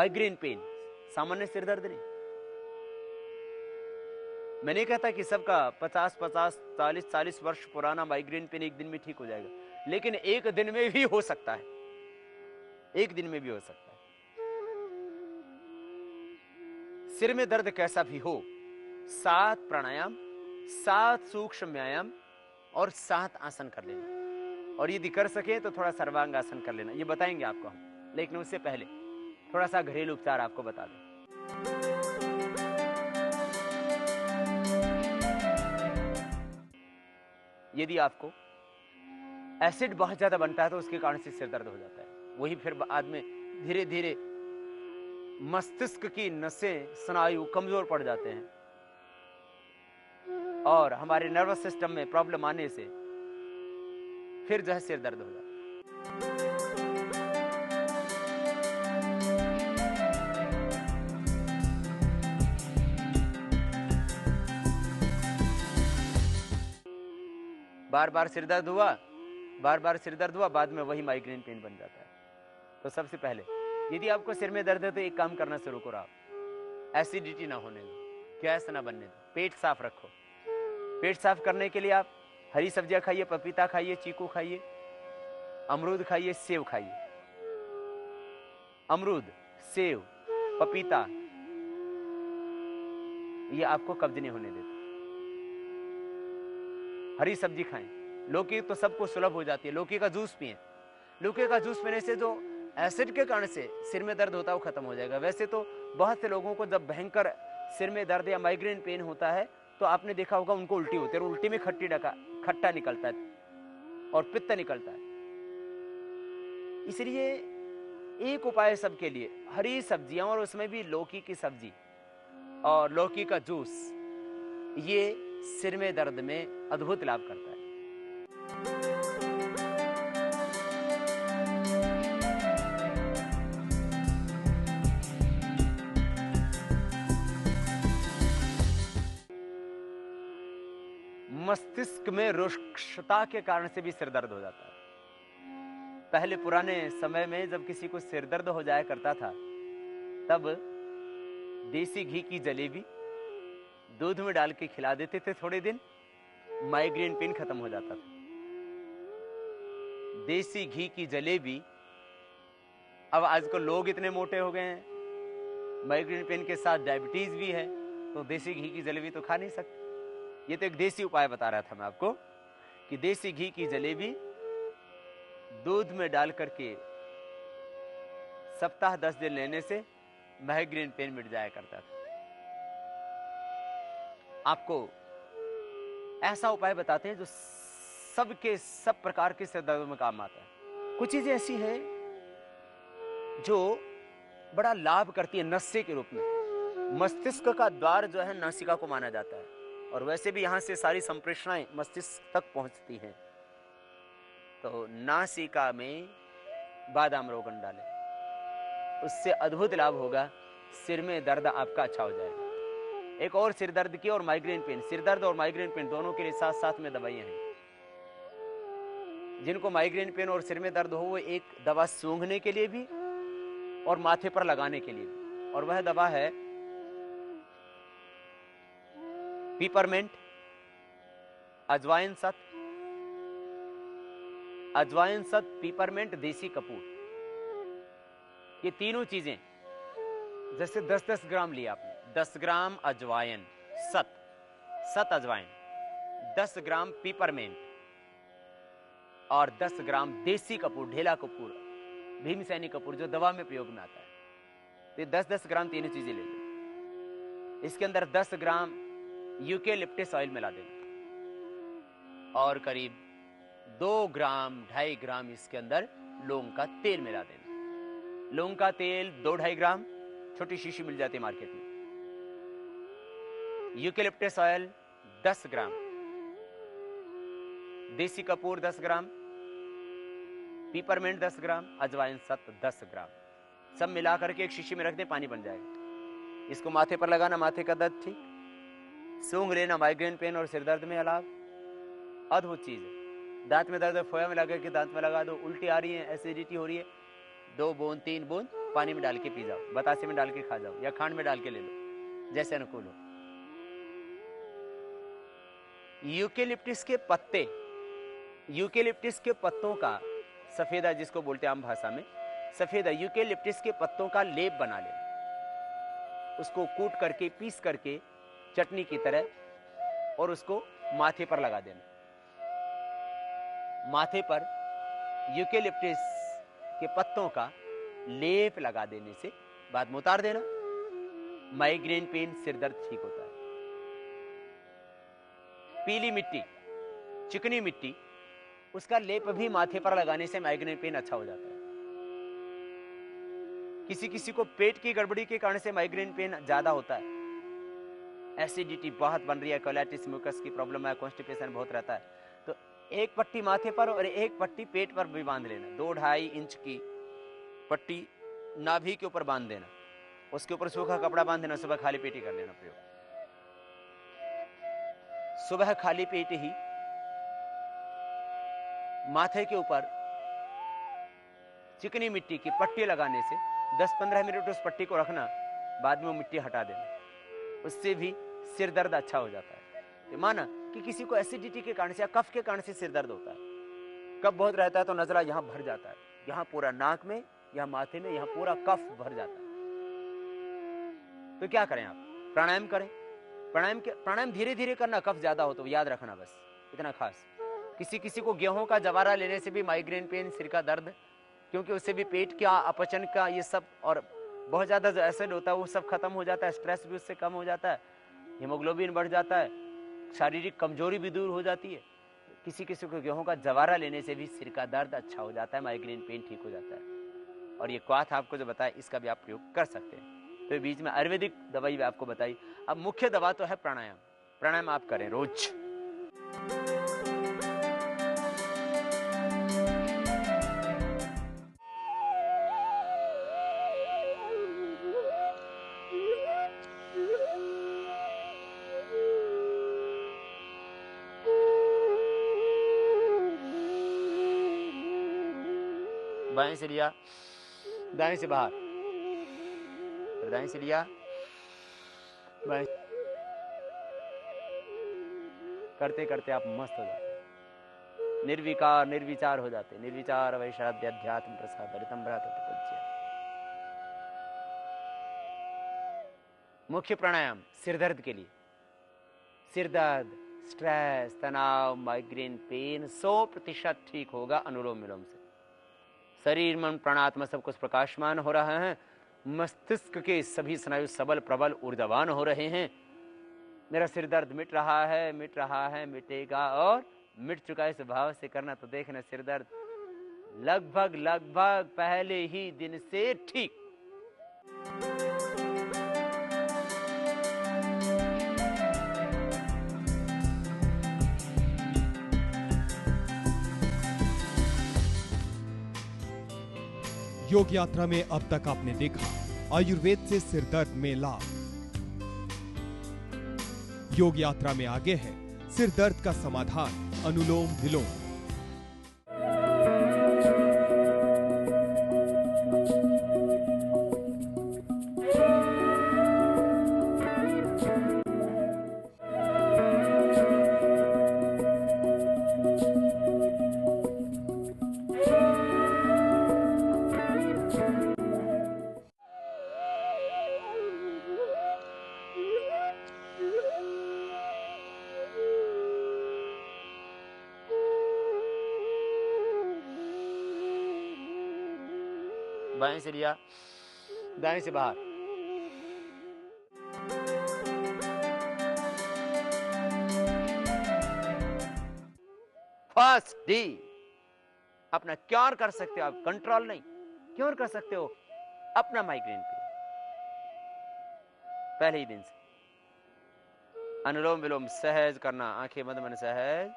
Migraine pen सामान्य सिर दर्द नहीं। मैं नहीं कहता कि सबका 50-50, 40-40 वर्ष पुराना माइग्रेन पेन एक दिन में ठीक हो जाएगा, लेकिन एक दिन में भी हो सकता है, एक दिन में भी हो सकता है। सिर में दर्द कैसा भी हो, 7 प्राणायाम, 7 सूक्ष्म व्यायाम और 7 आसन कर लेना, और यदि कर सके तो थोड़ा सर्वांग आसन कर लेना, ये बताएंगे आपको हम। लेकिन उससे पहले थोड़ा सा घरेलू उपचार आपको बता दें। यदि आपको एसिड बहुत ज्यादा बनता है तो उसके कारण से सिर दर्द हो जाता है, वही फिर बाद में धीरे धीरे मस्तिष्क की नसें, स्नायु कमजोर पड़ जाते हैं और हमारे नर्वस सिस्टम में प्रॉब्लम आने से फिर जो है सिर दर्द हो जाता है। बार बार सिर दर्द हुआ, बार बार सिर दर्द हुआ, बाद में वही माइग्रेन पेन बन जाता है। तो सबसे पहले यदि आपको सिर में दर्द है तो एक काम करना शुरू करो आप, एसिडिटी ना होने दो, गैस ना बनने दो, पेट साफ रखो। पेट साफ करने के लिए आप हरी सब्जियां खाइए, पपीता खाइए, चीकू खाइए, अमरूद खाइए, सेव खाइए। अमरूद, सेव, पपीता ये आपको कब्ज नहीं होने देता। हरी सब्जी खाएं। लौकी तो सबको सुलभ हो जाती है, लौकी का जूस पिएं। लौकी का जूस पीने से जो एसिड के कारण से सिर में दर्द होता है वो खत्म हो जाएगा। वैसे तो बहुत से लोगों को जब भयंकर सिर में दर्द या माइग्रेन पेन होता है तो आपने देखा होगा उनको उल्टी होती है, और उल्टी में खट्टा निकलता है और पित्त निकलता है। इसलिए एक उपाय सबके लिए, हरी सब्जियां और उसमें भी लौकी की सब्जी और लौकी का जूस, ये सिर में दर्द में अद्भुत लाभ करता है। मस्तिष्क में रुक्षता के कारण से भी सिर दर्द हो जाता है। पहले पुराने समय में जब किसी को सिर दर्द हो जाया करता था तब देसी घी की जलेबी दूध में डाल के खिला देते थे, थोड़े दिन माइग्रेन पेन खत्म हो जाता था। देसी घी की जलेबी। अब आजकल लोग इतने मोटे हो गए हैं, माइग्रेन पेन के साथ डायबिटीज भी है, तो देसी घी की जलेबी तो खा नहीं सकते। ये तो एक देसी उपाय बता रहा था मैं आपको कि देसी घी की जलेबी दूध में डाल करके सप्ताह 10 दिन लेने से माइग्रेन पेन मिट जाया करता था। आपको ऐसा उपाय बताते हैं जो सबके सब प्रकार के सिर दर्द में काम आता है। कुछ चीजें ऐसी हैं जो बड़ा लाभ करती है नस्य के रूप में। मस्तिष्क का द्वार जो है नासिका को माना जाता है, और वैसे भी यहां से सारी संप्रेषणाएं मस्तिष्क तक पहुंचती हैं। तो नासिका में बादाम रोगन डालें, उससे अद्भुत लाभ होगा, सिर में दर्द आपका अच्छा हो जाएगा। एक और सिर दर्द की और माइग्रेन पेन, सिर दर्द और माइग्रेन पेन दोनों के लिए साथ साथ में दवाइयां हैं। जिनको माइग्रेन पेन और सिर में दर्द हो वो एक दवा सूंघने के लिए भी और माथे पर लगाने के लिए भी, और वह दवा है पीपरमेंट, अजवाइन सत, पीपरमेंट, देसी कपूर। ये तीनों चीजें जैसे 10-10 ग्राम लिया आपने, 10 ग्राम अजवाइन सत अजवाइन, 10 ग्राम पीपरमेंट और 10 ग्राम देसी कपूर, ढेला कपूर, भीमसैनी कपूर जो दवा में प्रयोग में आता है। तो 10-10 ग्राम तीनों चीजें ले लो। इसके अंदर 10 ग्राम यूकेलिप्टस ऑयल मिला देना और करीब 2-2.5 ग्राम इसके अंदर लौंग का तेल मिला देना। लौंग का तेल 2-2.5 ग्राम, छोटी शीशी मिल जाती है मार्केट में। यूकेलिप्टस ऑयल 10 ग्राम, देसी कपूर 10 ग्राम, पीपरमेंट 10 ग्राम, अजवाइन सत 10 ग्राम, सब मिलाकर के एक शीशी में रख दें, पानी बन जाएगा। इसको माथे पर लगाना, माथे का दर्द ठीक, सूंघ लेना, माइग्रेन पेन और सिर दर्द में अलाव, अद्भुत चीज है। दांत में दर्द है, फोया में लगा के दांत में लगा दो, उल्टी आ रही है, एसिडिटी हो रही है, 2 बूंद 3 बूंद पानी में डाल के पी जाओ, बतासे में डाल के खा जाओ, या खांड में डाल के ले लो, जैसे अनुकूल हो। यूकेलिप्टिस के पत्ते, यूकेलिप्टिस के पत्तों का सफेदा, जिसको बोलते हैं आम भाषा में सफेदा, यूकेलिप्टिस के पत्तों का लेप बना लेना, उसको कूट करके पीस करके चटनी की तरह, और उसको माथे पर लगा देना। माथे पर यूकेलिप्टिस के पत्तों का लेप लगा देने से, बाद में उतार देना, माइग्रेन पेन, सिर दर्द ठीक होता है। पीली मिट्टी, चिकनी मिट्टी, उसका लेप भी माथे पर लगाने से माइग्रेन पेन अच्छा हो जाता है। किसी किसी को पेट की गड़बड़ी के कारण से माइग्रेन पेन ज्यादा होता है, एसिडिटी बहुत बन रही है, कोलाइटिस म्यूकस की प्रॉब्लम है, कॉन्स्टिपेशन बहुत रहता है, तो एक पट्टी माथे पर और एक पट्टी पेट पर भी बांध लेना। 2-2.5 इंच की पट्टी नाभि के ऊपर बांध देना, उसके ऊपर सूखा कपड़ा बांध देना, सुबह खाली पेट ही कर लेना प्रयोग। सुबह खाली पेट ही माथे के ऊपर चिकनी मिट्टी की पट्टी लगाने से 10-15 मिनट उस पट्टी को रखना, बाद में वो मिट्टी हटा देना, उससे भी सिर दर्द अच्छा हो जाता है। तो माना कि किसी को एसिडिटी के कारण से या कफ के कारण से सिर दर्द होता है, कफ बहुत रहता है तो नजला यहां भर जाता है, यहां पूरा नाक में, यहां माथे में, यहां पूरा कफ भर जाता है, तो क्या करें आप? प्राणायाम करें। प्राणायाम धीरे धीरे करना, कफ ज्यादा हो तो याद रखना, बस इतना खास। किसी किसी को गेहूं का जवारा लेने से भी माइग्रेन पेन, सिर का दर्द, क्योंकि उससे भी पेट का अपचन का ये सब, और बहुत ज्यादा जो एसिड होता है वो सब खत्म हो जाता है, स्ट्रेस भी उससे कम हो जाता है, हीमोग्लोबिन बढ़ जाता है, शारीरिक कमजोरी भी दूर हो जाती है। किसी किसी को गेहूं का जवारा लेने से भी सिर का दर्द अच्छा हो जाता है, माइग्रेन पेन ठीक हो जाता है। और ये क्वाथ आपको जो बताया, इसका भी आप प्रयोग कर सकते हैं। तो बीच में आयुर्वेदिक दवाई भी आपको बताई। अब मुख्य दवा तो है प्राणायाम। प्राणायाम आप करें रोज। बाएं से लिया, दाएं से बाहर, दाएं से लिया, बाएं, करते करते आप मस्त हो जाते, निर्विकार निर्विचार हो जाते, निर्विचार वैशाद्य अध्यात्म प्रसाद रितम भ्रात पूज्य। मुख्य प्राणायाम सिर दर्द के लिए, सिर दर्द, स्ट्रेस, तनाव, माइग्रेन पेन 100% ठीक होगा अनुलोम विलोम से। शरीर मन प्राणात्मा सब कुछ प्रकाशमान हो रहा है, मस्तिष्क के सभी स्नायु सबल प्रबल ऊर्जावान हो रहे हैं। मेरा सिर दर्द मिट रहा है, मिट रहा है, मिटेगा, और मिट चुका है, इस भाव से करना तो देखना सिर दर्द लगभग लगभग पहले ही दिन से ठीक। योग यात्रा में अब तक आपने देखा आयुर्वेद से सिर दर्द में लाभ। योग यात्रा में आगे है सिर दर्द का समाधान, अनुलोम विलोम। बाएं से लिया, दाएं से बाहर, फर्स्ट डी अपना क्योर कर सकते हो आप, कंट्रोल नहीं, क्योर कर सकते हो अपना माइग्रेन पे पहले ही दिन से। अनुलोम विलोम सहज करना, आंखें बंद, मन सहज।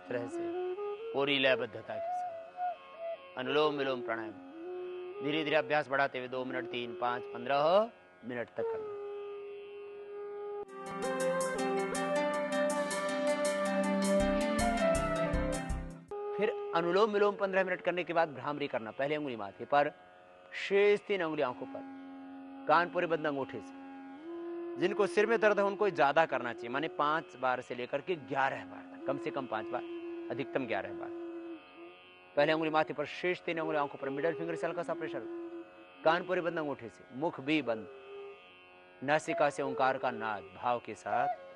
तरह से पूरी लयबद्धता के साथ अनुलोम विलोम प्राणायाम धीरे धीरे अभ्यास बढ़ाते हुए 2 मिनट 3 5 15 मिनट तक करना। फिर अनुलोम विलोम 15 मिनट करने के बाद भ्रामरी करना। पहले अंगुली माथे पर, शेष 3 अंगुली आंखों पर, कान पूरे बंद अंगूठे से। जिनको सिर में दर्द है उनको ज्यादा करना चाहिए, माने 5 बार से लेकर के 11 बार तक, कम से कम 5 बार, अधिकतम 11 बार। पहले अंगुली माथे पर, शेष 3 अंगुली आंखों पर, मिडल फिंगर से हल्का सा प्रेशर, कान पूरे बंद अंगूठे से, मुख भी बंद, नासिका से ओंकार का नाद भाव के साथ।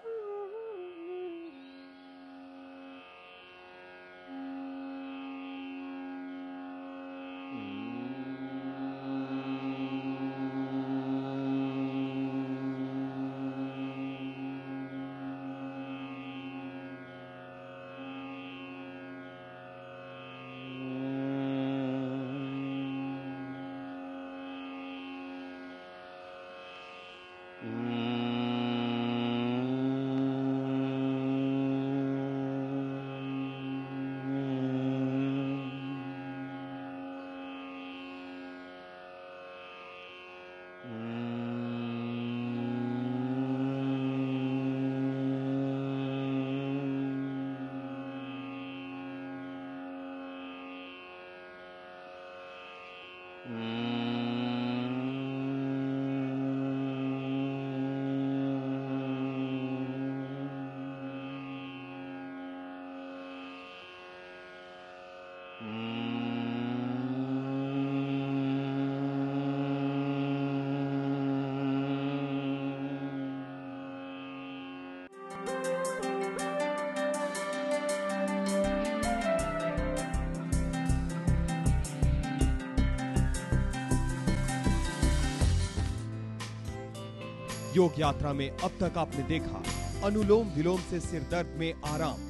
योग यात्रा में अब तक आपने देखा अनुलोम विलोम से सिर दर्द में आराम।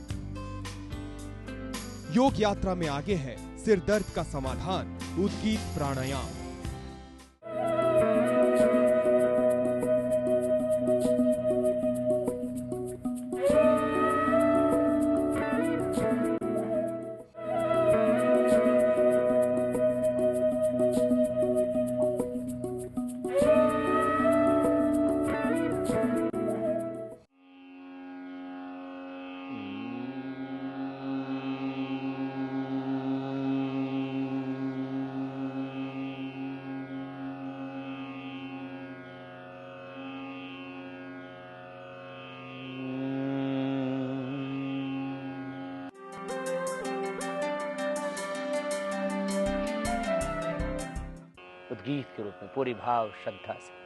योग यात्रा में आगे है सिर दर्द का समाधान, उद्गीत प्राणायाम। उद्गीत के रूप में पूरी भाव श्रद्धा से।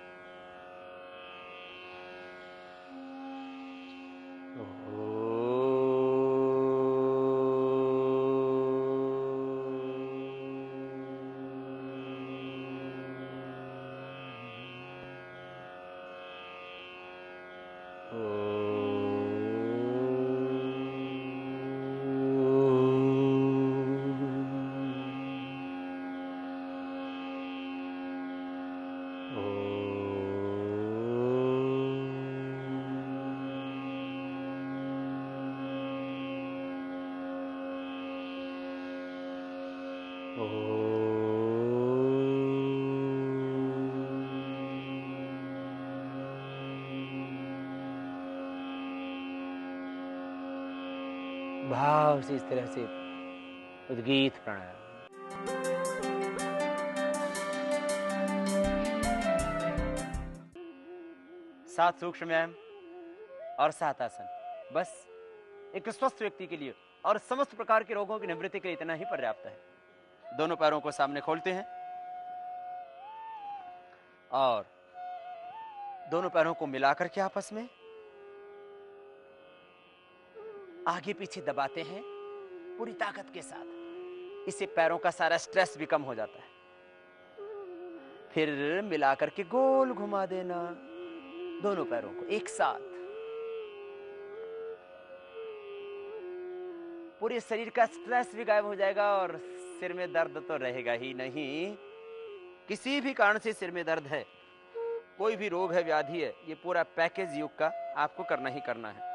भाव से इस तरह से उद्गीत प्राणायाम। 7 सूक्ष्म व्यायाम और 7 आसन, बस एक स्वस्थ व्यक्ति के लिए और समस्त प्रकार के रोगों की निवृत्ति के लिए इतना ही पर्याप्त है। दोनों पैरों को सामने खोलते हैं और दोनों पैरों को मिलाकर के आपस में आगे पीछे दबाते हैं पूरी ताकत के साथ। इससे पैरों का सारा स्ट्रेस भी कम हो जाता है। फिर मिलाकर के गोल घुमा देना दोनों पैरों को एक साथ। पूरे शरीर का स्ट्रेस भी गायब हो जाएगा और सिर में दर्द तो रहेगा ही नहीं। किसी भी कारण से सिर में दर्द है, कोई भी रोग है, व्याधि है, ये पूरा पैकेज योग का आपको करना ही करना है।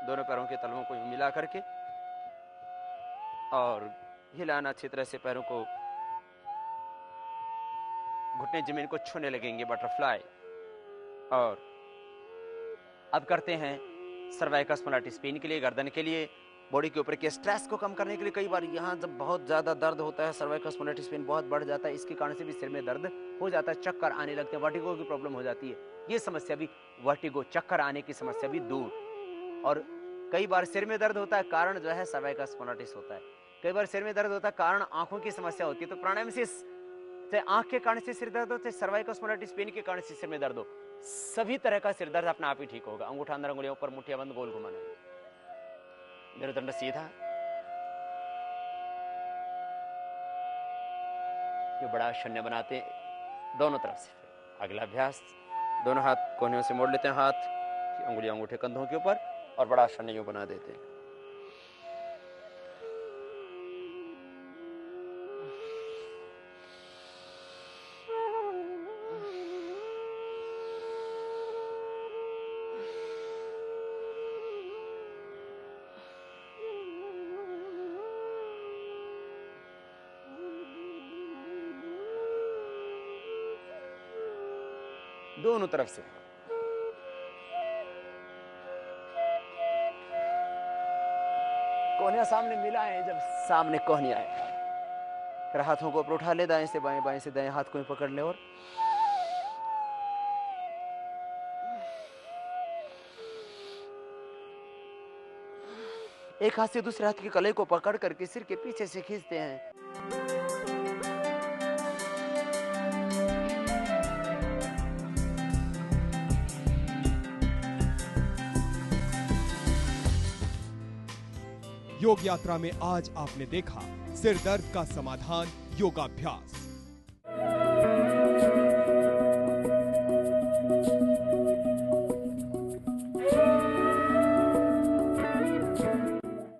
दोनों पैरों के तलवों को मिला करके और हिलाना अच्छी तरह से, पैरों को, घुटने जमीन को छूने लगेंगे, बटरफ्लाई। और अब करते हैं सर्वाइकल स्पॉन्डिलाइटिस पेन के लिए, गर्दन के लिए, बॉडी के ऊपर के स्ट्रेस को कम करने के लिए। कई बार यहाँ जब बहुत ज्यादा दर्द होता है, सर्वाइकल स्पॉन्डिलाइटिस पेन बहुत बढ़ जाता है, इसके कारण से भी सिर में दर्द हो जाता है, चक्कर आने लगते हैं, वर्टिगो की प्रॉब्लम हो जाती है। ये समस्या भी, वर्टिगो, चक्कर आने की समस्या भी दूर। और कई बार सिर में दर्द होता है, कारण जो है सर्वाइकल स्पॉन्डिलाइटिस होता है। कई बार सिर में दर्द होता है, कारण आंखों की समस्या होती है। तो प्राणायाम से चाहे आंख के कारण से सिर दर्द हो, चाहे सर्वाइकल स्पॉन्डिलाइटिस पेन के कारण से सिर में दर्द हो, सभी तरह का सिर दर्द अपने आप ही ठीक होगा। अंगूठा अंदर, अंगुलियों ऊपर, मुठ्ठियां बंद, गोल घुमाना, मेरुदंड सीधा, ये बड़ा शून्य बनाते दोनों तरफ से। अगला अभ्यास, दोनों हाथ कोहनियों से मोड़ लेते हैं, हाथ अंगुलियां अंगूठे कंधों के ऊपर, और बड़ा शून्य यूं बना देते हैं। दोनों तरफ से। कोहनियां सामने मिलाएं, जब सामने कोहनियां आए, फिर हाथों को ऊपर उठा ले, दाएं से बाएं, बाएं से दाएं, हाथ को पकड़ ले, और एक हाथ से दूसरे हाथ के कलाई को पकड़ करके सिर के पीछे से खींचते हैं। योग यात्रा में आज आपने देखा सिर दर्द का समाधान, योगाभ्यास।